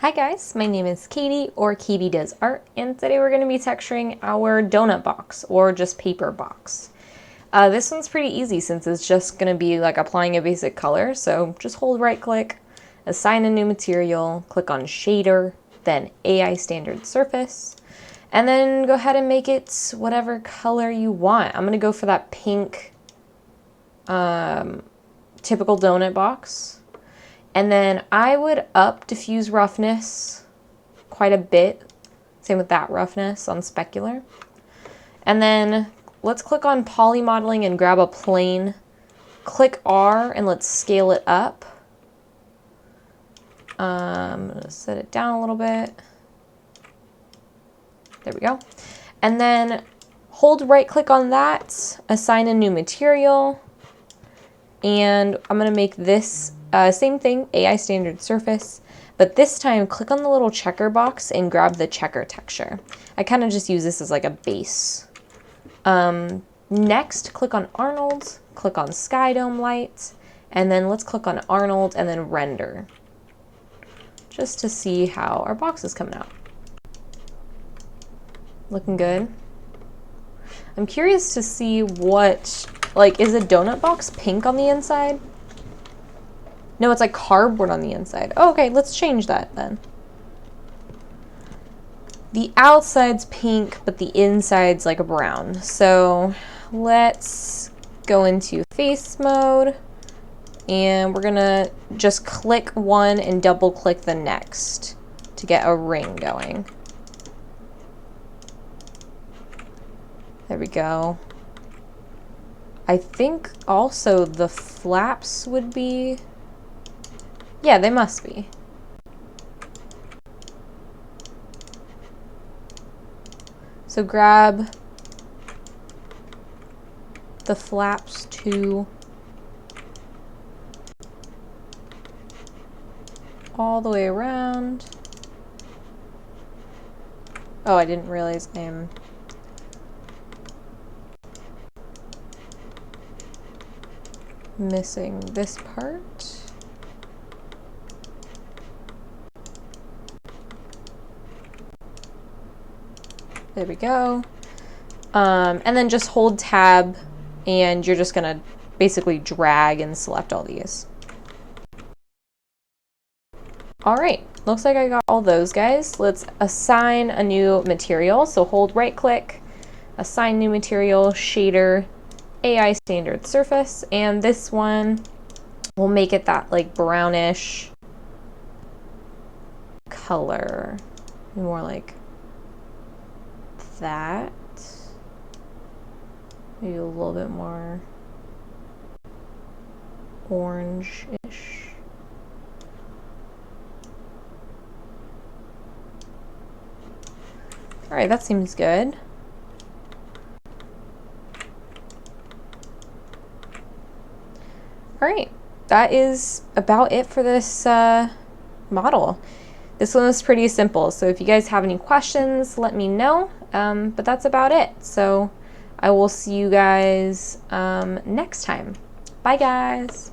Hi guys, my name is Katie or Kbdoesart, and today we're going to be texturing our donut box or just paper box. This one's pretty easy since it's just going to be like applying a basic color, so just hold right click, assign a new material, click on shader, then AI standard surface, and then go ahead and make it whatever color you want. I'm going to go for that pink typical donut box. And then I would up diffuse roughness quite a bit. Same with that roughness on specular. And then let's click on poly modeling and grab a plane. Click R and let's scale it up. I'm gonna set it down a little bit. There we go. And then hold right click on that, assign a new material. And I'm gonna make this same thing, AI standard surface, but this time click on the little checker box and grab the checker texture. I kind of just use this as like a base. Next, click on Arnold, click on Sky Dome Light, and then let's click on Arnold and then render, just to see how our box is coming out. Looking good. I'm curious to see what, like, is a donut box pink on the inside? No, it's like cardboard on the inside. Oh, okay, let's change that then. The outside's pink, but the inside's like a brown. So let's go into face mode, and we're gonna just click one and double click the next to get a ring going. There we go. I think also the flaps would be, yeah, they must be. So grab the flaps too, all the way around. Oh, I didn't realize I'm missing this part. There we go. And then just hold tab and you're just gonna basically drag and select all these. All right, looks like I got all those guys. Let's assign a new material. So hold right click, assign new material, shader, AI standard surface, and this one, we'll make it that like brownish color, more like that, maybe a little bit more orange-ish. All right, that seems good. All right, that is about it for this model. This one was pretty simple, so if you guys have any questions, let me know. But that's about it. So I will see you guys next time. Bye, guys.